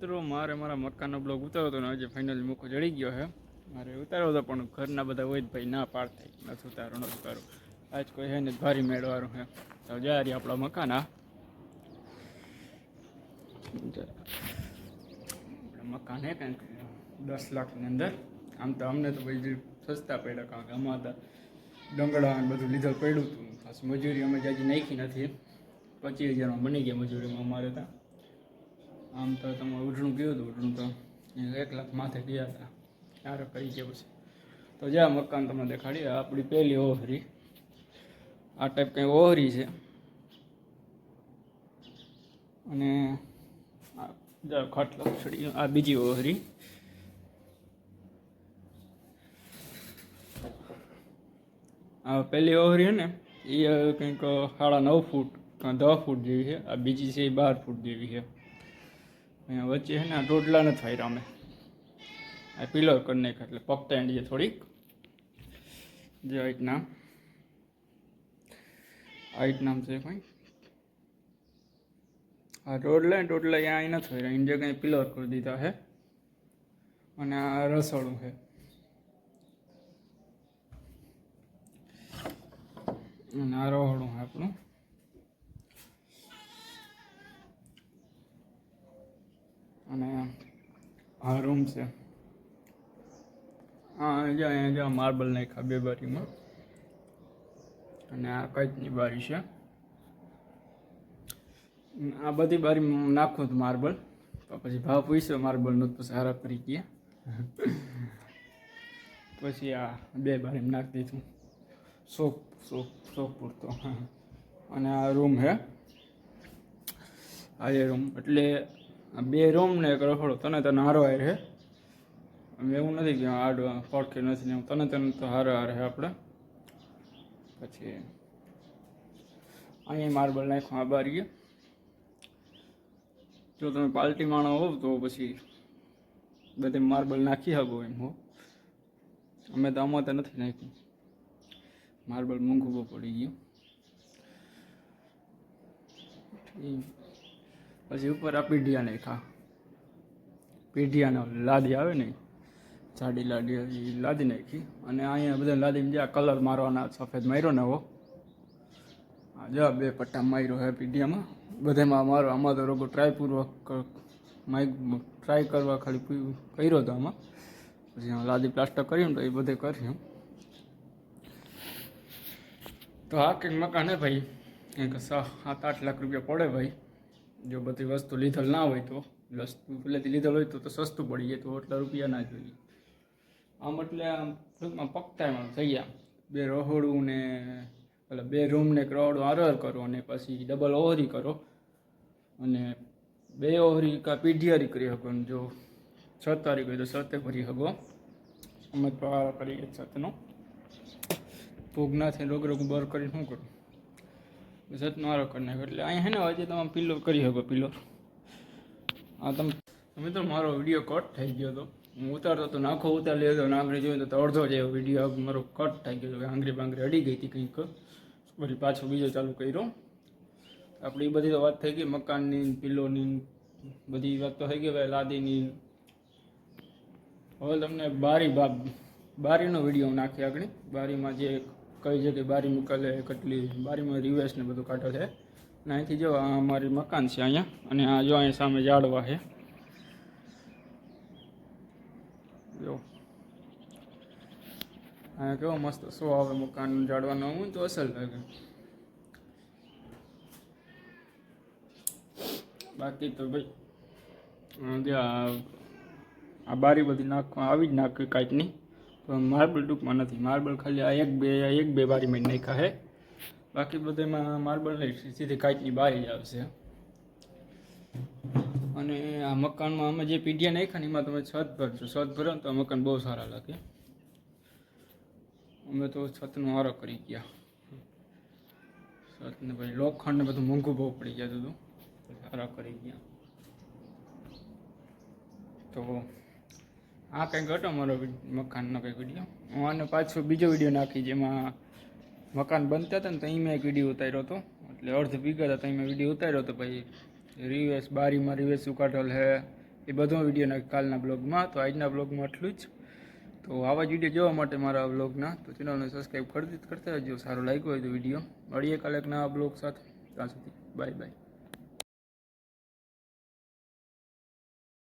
મિત્રો મારે મારા મકાનનો બ્લોગ ઉતાર્યો હતો ને આજે ફાઇનલી મૂકો જડી ગયો છે. મારે ઉતાર્યો હતો પણ ઘરના બધા હોય જ ભાઈ ના પાડતા નથી ઉતારો નથી ઉતારો. આજ કોઈ હે ને ભારી મેળવાનું છે તો જ્યારે આપણા મકાન મકાન હે કંઈક 10 લાખની અંદર. આમ તો અમને તો ભાઈ સસ્તા પડ્યા કારણ કે અમારે ડંગડા અને બધું લીધેલ પડ્યું હતું. ખાસ મજૂરી અમે જાજી નાખી નથી. 25,000માં બની ગયા મજૂરીમાં અમારે ત્યાં. આમ તો તમે ઉઢણું ગયું હતું ઉઢણું તો 1 લાખ માથે ગયા હતા ત્યારે કરી ગયા પછી. તો જ્યાં મકાન તમને દેખાડી આપણી પહેલી ઓહરી આ ટાઈપ કંઈ ઓહરી છે. અને ખાટલો છડી આ બીજી ઓહરી. આ પહેલી ઓહરી છે ને એ કંઈક 9.5 ફૂટ 10 ફૂટ જેવી છે. આ બીજી છે એ 12 ફૂટ જેવી છે. અહીંયા વચ્ચે છે ને આ રોટલા નથી ફાયરા અમે આ પિલર કરી નાખ્યા એટલે પગતા એન્ડીએ થોડીક જે આઈટના છે કંઈ આ રોટલા ને ટોટલા અહીંયા નથી ફાયરા એની જગ્યાએ પિલર કરી દીધા છે. અને આ રસોડું છે. અને આ રહોડું છે આપણું. અને આ રૂમ છે. અહીંયા માર્બલ નાખ્યા 2 બારીમાં. અને આ કાચની બારી છે. આ બધી બારી નાખું હતું માર્બલ પછી ભાવ પૂછ્યો માર્બલનો પછી સારા કરી ગયા. પછી આ 2 બારી નાખી દીધું શોખ પૂરતો. અને આ રૂમ છે. આ એ રૂમ એટલે આ 2 રૂમ ને એક રસોડો તને હારો હાર છે. એવું નથી કે આડો પડખે નથી ને તને તો હારો હાર છે આપણે. પછી અહીંયા માર્બલ નાખ્યું આ બારીએ. જો તમે પાર્ટી માણો હોવ તો પછી બધે માર્બલ નાખી શકો એમ હો. અમે તો આમાં તો નથી નાખ્યું. માર્બલ મોંઘું બહુ પડી ગયું. પછી ઉપર આ પીઢિયા નાખ્યા. પીઢિયાનો લાદી આવે ને જાડી લાદી એ લાદી નાખી. અને અહીંયા બધા લાદી જ્યાં કલર મારવાના સફેદ માર્યો ને હો જો 2 પટ્ટા માર્યો હે પીઢિયામાં બધામાં મારો. આમાં તો રોગો ટ્રાયપૂર્વક ટ્રાય કરવા ખાલી કર્યો હતો આમાં. પછી લાદી પ્લાસ્ટર કર્યું તો એ બધે કર્યું. તો આ કંઈક મકાન હે ભાઈ કંઈક 7-8 લાખ રૂપિયા પડે ભાઈ. જો બધી વસ્તુ લીધેલ ના હોય તો વસ્તુ પહેલેથી લીધેલ હોય તો સસ્તું પડી જાય તો એટલા રૂપિયા ના જોઈએ. આમ એટલે આમ ટૂંકમાં પગતામાં થઈ ગયા. 2 રહોડું ને એટલે 2 રૂમ ને એક રહોડું આરર કરો અને પછી ડબલ ઓહરી કરો. અને 2 ઓહરી કાં પીઢિયારી કરી શકો. જો છત વાળી કરી તો છતે ભરી શકો. અમે તો આ કરીએ છતનો ભોગ ના થઈને રોગ બર કરીને શું કરું છતનો આરો કરી નાખો. એટલે અહીંયા હે ને હજી તમે પિલર કરી શકો. પિલર આ તમે તો મારો વિડીયો કટ થઈ ગયો હતો. હું ઉતારતો તો નાખો ઉતાર લેતો આંગળી જોઈને તો અડધો જેવો વિડીયો મારો કટ થઈ ગયો હતો. આંગળી બાંગળી અડી ગઈ હતી કંઈક. પછી પાછો બીજો ચાલુ કર્યો. આપણી બધી તો વાત થઈ ગઈ મકાનની પિલ્લોની બધી વાત તો થઈ ગઈ ભાઈ લાદીની. હવે તમને બારીનો વિડીયો નાખી આગળ. બારીમાં જે કઈ જગ્યાએ બારી મૂકેલે કેટલી બારીમાં રિવેસ ને બધું કાઢો છે. અને અહીંથી જો આ અમારી મકાન છે અહીંયા. અને આ જો અહીંયા સામે ઝાડવા છે. જો અહીંયા કેવો મસ્ત શો આવે મકાન ઝાડવાનો હું તો અસલ લાગે. બાકી તો ભાઈ આ બારી બધી નાખવા આવી જ નાખવી કાચની. તો માર્બલ ટૂંકમાં નથી. માર્બલ ખાલી આ એક બે બારીમાં નાખ્યા છે. બાકી બધામાં માર્બલ નહીં સીધી કાચની બારી જ આવશે. અને આ મકાનમાં અમે જે પીઢિયા નાખ્યા ને એમાં તમે છત ભરજો. છત ભરો ને તો મકાન બહુ સારા લાગે. અમે તો છતનો હારો કરી ગયા. છતને પછી લોખંડ ને બધું મોંઘું બહુ પડી જતું હતું. સારા કરી ગયા. તો આ કંઈક હતો મારો મકાનનો કંઈક વિડીયો. હું આને પાછો બીજો વિડીયો નાખી જેમાં મકાન બનતા હતા ને ત્યાં મેં એક વિડીયો ઉતાર્યો હતો. એટલે અડધ વીઘા હતા ત્યાં મેં વિડીયો ઉતાર્યો હતો. પછી રિવેસ બારીમાં રિવેસ કાઢેલ છે. એ બધો વિડીયોના કાલના બ્લોગમાં. તો આજના બ્લોગમાં આટલું જ. તો આવા જ વિડીયો જોવા માટે મારા બ્લોગના તો ચેનલને સબસ્ક્રાઈબ કરતા રહેજો. સારો લાગ્યો હોય તો વિડીયો મળીએ કાલે એક નવા બ્લોગ સાથે. ત્યાં સુધી બાય બાય.